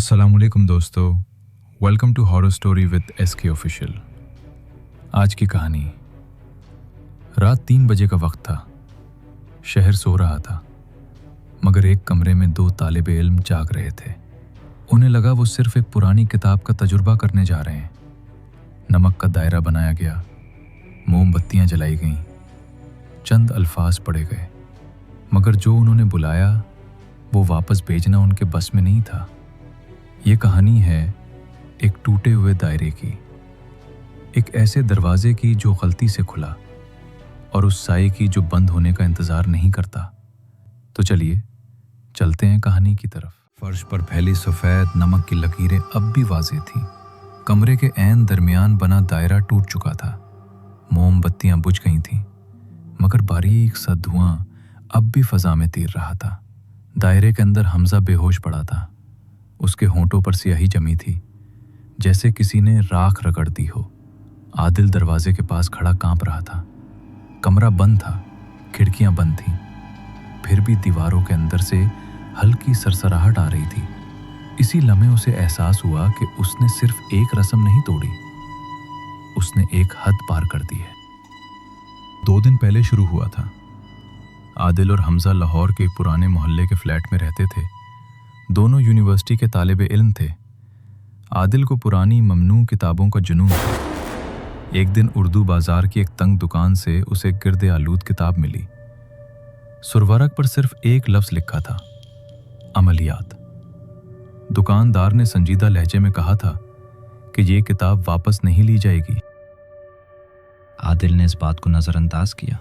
अस्सलामुअलैकुम दोस्तों, welcome to horror story with SK official. आज की कहानी। रात 3 बजे का वक्त था। शहर सो रहा था, मगर एक कमरे में 2 तालिबे इल्म जाग रहे थे। उन्हें लगा वो सिर्फ एक पुरानी किताब का तजुर्बा करने जा रहे हैं। नमक का दायरा बनाया गया, मोमबत्तियां जलाई गईं, चंद अल्फाज पढ़े गए, मगर जो उन्होंने बुलाया वो वापस भेजना उनके बस में नहीं था। ये कहानी है एक टूटे हुए दायरे की, एक ऐसे दरवाजे की जो गलती से खुला और उस साए की जो बंद होने का इंतजार नहीं करता। तो चलिए चलते हैं कहानी की तरफ। फर्श पर फैली सफ़ेद नमक की लकीरें अब भी वाज़ेह थीं। कमरे के ऐन दरमियान बना दायरा टूट चुका था। मोमबत्तियां बुझ गई थीं, मगर बारीक सा धुआं अब भी फ़ज़ा में तीर रहा था। दायरे के अंदर हमजा बेहोश पड़ा था। उसके होंठों पर स्याही जमी थी, जैसे किसी ने राख रगड़ दी हो। आदिल दरवाजे के पास खड़ा कांप रहा था। कमरा बंद था, खिड़कियां बंद थीं, फिर भी दीवारों के अंदर से हल्की सरसराहट आ रही थी। इसी लम्हे उसे एहसास हुआ कि उसने सिर्फ एक रस्म नहीं तोड़ी, उसने एक हद पार कर दी है। 2 दिन पहले शुरू हुआ था। आदिल और हमजा लाहौर के एक पुराने मोहल्ले के फ्लैट में रहते थे। दोनों यूनिवर्सिटी के तालिबे इल्म थे। आदिल को पुरानी ममनू किताबों का जुनून था। एक दिन उर्दू बाजार की एक तंग दुकान से उसे गिर्द आलूद किताब मिली। सुरवरक पर सिर्फ एक लफ्ज़ लिखा था, अमलियात। दुकानदार ने संजीदा लहजे में कहा था कि ये किताब वापस नहीं ली जाएगी। आदिल ने इस बात को नज़रअंदाज किया।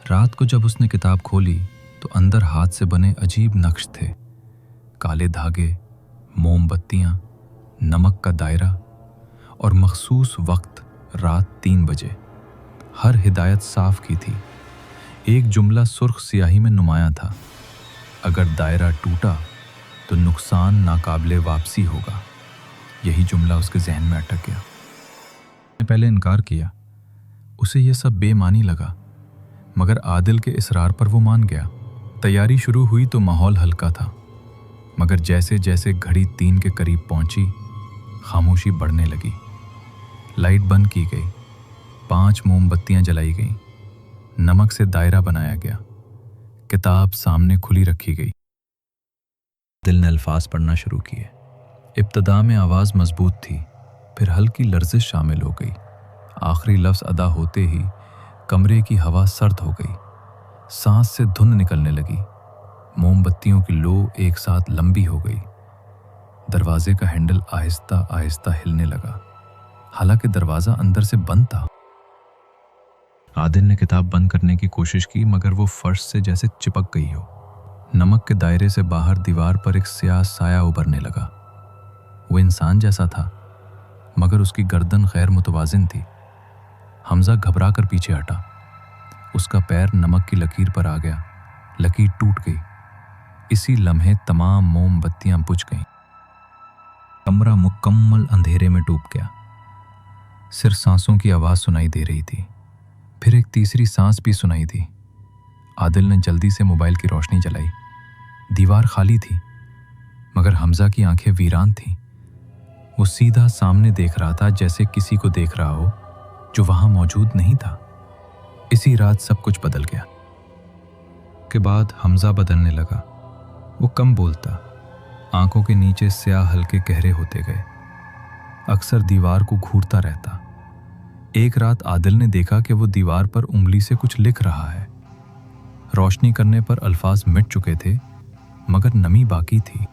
रात को जब उसने किताब खोली तो अंदर हाथ से बने अजीब नक्श थे। काले धागे, मोमबत्तियां, नमक का दायरा और मखसूस वक्त रात 3 बजे। हर हिदायत साफ की थी। एक जुमला सुर्ख स्याही में नुमायां था, अगर दायरा टूटा तो नुकसान नाकाबिले वापसी होगा। यही जुमला उसके जहन में अटक गया। उसने पहले इनकार किया, उसे यह सब बेमानी लगा, मगर आदिल के इसरार पर वो मान गया। तैयारी शुरू हुई तो माहौल हल्का था, मगर जैसे जैसे घड़ी 3 के करीब पहुंची, खामोशी बढ़ने लगी। लाइट बंद की गई, 5 मोमबत्तियां जलाई गईं, नमक से दायरा बनाया गया, किताब सामने खुली रखी गई। दिल ने अल्फाज पढ़ना शुरू किए। इब्तदा में आवाज़ मजबूत थी, फिर हल्की लर्जिश शामिल हो गई। आखिरी लफ्ज़ अदा होते ही कमरे की हवा सर्द हो गई, सांस से धुंध निकलने लगी। मोमबत्तियों की लो एक साथ लंबी हो गई। दरवाजे का हैंडल आहिस्ता आहिस्ता हिलने लगा, हालांकि दरवाजा अंदर से बंद था। आदिल ने किताब बंद करने की कोशिश की, मगर वो फर्श से जैसे चिपक गई हो। नमक के दायरे से बाहर दीवार पर एक स्याह साया उभरने लगा। वो इंसान जैसा था, मगर उसकी गर्दन गैर मुतवाजिन थी। हमजा घबरा कर पीछे हटा। उसका पैर नमक की लकीर पर आ गया। लकीर टूट गई। इसी लम्हे तमाम मोमबत्तियां बुझ गईं। कमरा मुकम्मल अंधेरे में डूब गया। सिर्फ सांसों की आवाज़ सुनाई दे रही थी। फिर एक तीसरी सांस भी सुनाई दी। आदिल ने जल्दी से मोबाइल की रोशनी जलाई। दीवार खाली थी, मगर हमजा की आंखें वीरान थीं। वो सीधा सामने देख रहा था, जैसे किसी को देख रहा हो जो वहां मौजूद नहीं था। इसी रात सब कुछ बदल गया। के बाद हमजा बदलने लगा। वो कम बोलता, आंखों के नीचे स्याह हल्के गहरे होते गए, अक्सर दीवार को घूरता रहता। एक रात आदिल ने देखा कि वो दीवार पर उंगली से कुछ लिख रहा है। रोशनी करने पर अल्फाज मिट चुके थे, मगर नमी बाकी थी।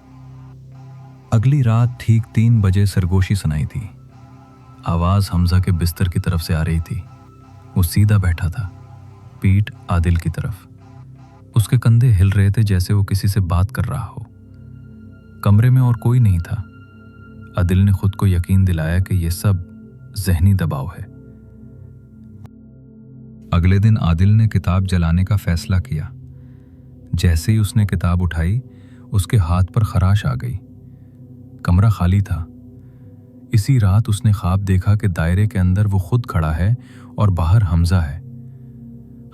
अगली रात ठीक 3 बजे सरगोशी सुनाई थी। आवाज़ हमजा के बिस्तर की तरफ से आ रही थी। वो सीधा बैठा था, पीठ आदिल की तरफ। उसके कंधे हिल रहे थे, जैसे वो किसी से बात कर रहा हो। कमरे में और कोई नहीं था। आदिल ने खुद को यकीन दिलाया कि यह सब ज़हनी दबाव है। अगले दिन आदिल ने किताब जलाने का फैसला किया। जैसे ही उसने किताब उठाई, उसके हाथ पर खराश आ गई। कमरा खाली था। इसी रात उसने ख्वाब देखा कि दायरे के अंदर वो खुद खड़ा है और बाहर हमजा है।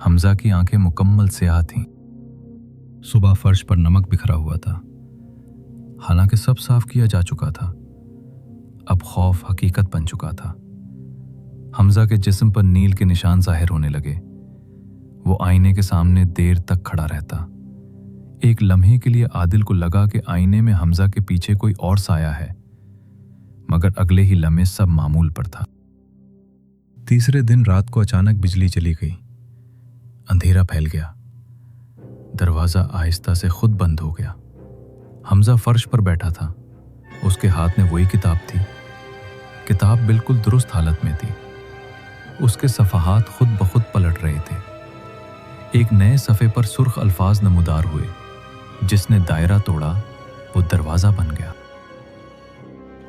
हमजा की आंखें मुकम्मल स्याह थीं। सुबह फर्श पर नमक बिखरा हुआ था। हालांकि सब साफ किया जा चुका था। अब खौफ हकीकत बन चुका था। हमजा के जिस्म पर नील के निशान जाहिर होने लगे। वो आईने के सामने देर तक खड़ा रहता। एक लम्हे के लिए आदिल को लगा कि आईने में हमजा के पीछे कोई और साया है, मगर अगले ही लम्हे सब मामूल पर था। तीसरे दिन रात को अचानक बिजली चली गई। अंधेरा फैल गया। दरवाजा आहिस्ता से खुद बंद हो गया। हमजा फर्श पर बैठा था। उसके हाथ में वही किताब थी। किताब बिल्कुल दुरुस्त हालत में थी। उसके सफ़हात खुद ब खुद पलट रहे थे। एक नए सफ़े पर सुर्ख अल्फाज नमूदार हुए, जिसने दायरा तोड़ा वो दरवाज़ा बन गया।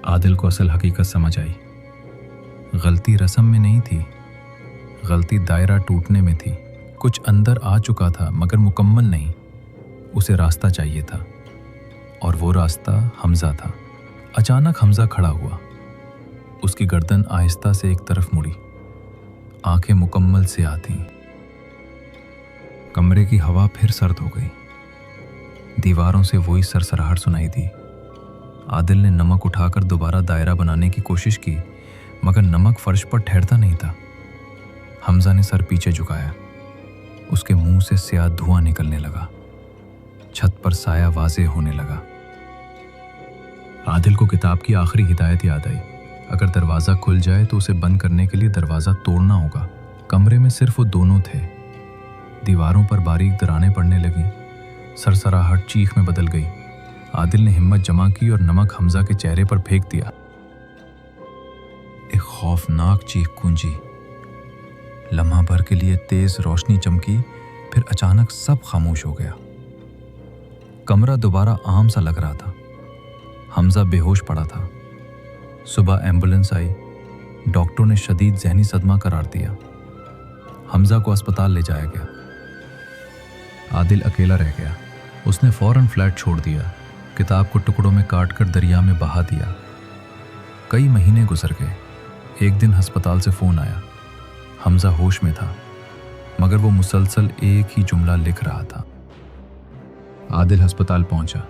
आदिल को असल हकीकत समझ आई। गलती रस्म में नहीं थी, गलती दायरा टूटने में थी। कुछ अंदर आ चुका था मगर मुकम्मल नहीं। उसे रास्ता चाहिए था, और वो रास्ता हमजा था। अचानक हमजा खड़ा हुआ। उसकी गर्दन आहिस्ता से एक तरफ मुड़ी। आंखें मुकम्मल सियाह थीं। कमरे की हवा फिर सर्द हो गई। दीवारों से वही सरसराहट सुनाई दी। आदिल ने नमक उठाकर दोबारा दायरा बनाने की कोशिश की, मगर नमक फर्श पर ठहरता नहीं था। हमजा ने सर पीछे झुकाया। उसके मुंह से स्याह धुआं निकलने लगा। छत पर साया वाज़ेह होने लगा। आदिल को किताब की आखिरी हिदायत याद आई। अगर दरवाज़ा खुल जाए तो उसे बंद करने के लिए दरवाज़ा तोड़ना होगा। कमरे में सिर्फ वो दोनों थे। दीवारों पर बारीक दरारें पड़ने लगीं। सरसराहट चीख में बदल गई। आदिल ने हिम्मत जमा की और नमक हमजा के चेहरे पर फेंक दिया। एक खौफनाक चीख गूंजी। लम्हा भर के लिए तेज रोशनी चमकी, फिर अचानक सब खामोश हो गया। कमरा दोबारा आम सा लग रहा था। हमजा बेहोश पड़ा था। सुबह एम्बुलेंस आई। डॉक्टरों ने शदीद जहनी सदमा करार दिया। हमजा को अस्पताल ले जाया गया। आदिल अकेला रह गया। उसने फौरन फ्लैट छोड़ दिया। किताब को टुकड़ों में काटकर दरिया में बहा दिया। कई महीने गुजर गए। एक दिन अस्पताल से फ़ोन आया। हमजा होश में था, मगर वो मुसलसल एक ही जुमला लिख रहा था। आदिल अस्पताल पहुंचा।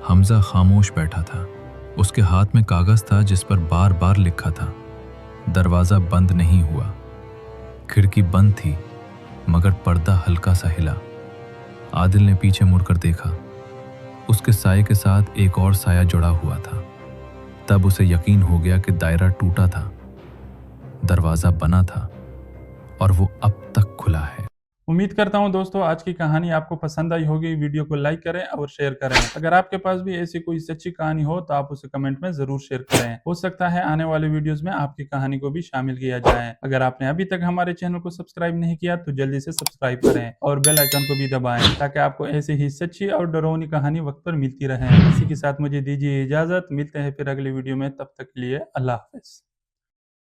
हमजा खामोश बैठा था। उसके हाथ में कागज़ था जिस पर बार बार लिखा था। दरवाज़ा बंद नहीं हुआ। खिड़की बंद थी, मगर पर्दा हल्का सा हिला। आदिल ने पीछे मुड़कर देखा। उसके साये के साथ एक और साया जुड़ा हुआ था। तब उसे यकीन हो गया कि दायरा टूटा था, दरवाज़ा बना था, और वो अब तक खुला है। उम्मीद करता हूं दोस्तों आज की कहानी आपको पसंद आई होगी। वीडियो को लाइक करें और शेयर करें। अगर आपके पास भी ऐसी कोई सच्ची कहानी हो तो आप उसे कमेंट में जरूर शेयर करें। हो सकता है आने वाले वीडियोस में आपकी कहानी को भी शामिल किया जाए। अगर आपने अभी तक हमारे चैनल को सब्सक्राइब नहीं किया तो जल्दी से सब्सक्राइब करें और बेल आइकन को भी दबाएं, ताकि आपको ऐसी ही सच्ची और डरावनी कहानी वक्त पर मिलती रहे। इसी के साथ मुझे दीजिए इजाजत। मिलते हैं फिर अगले वीडियो में। तब तक के लिए अल्लाह हाफिज।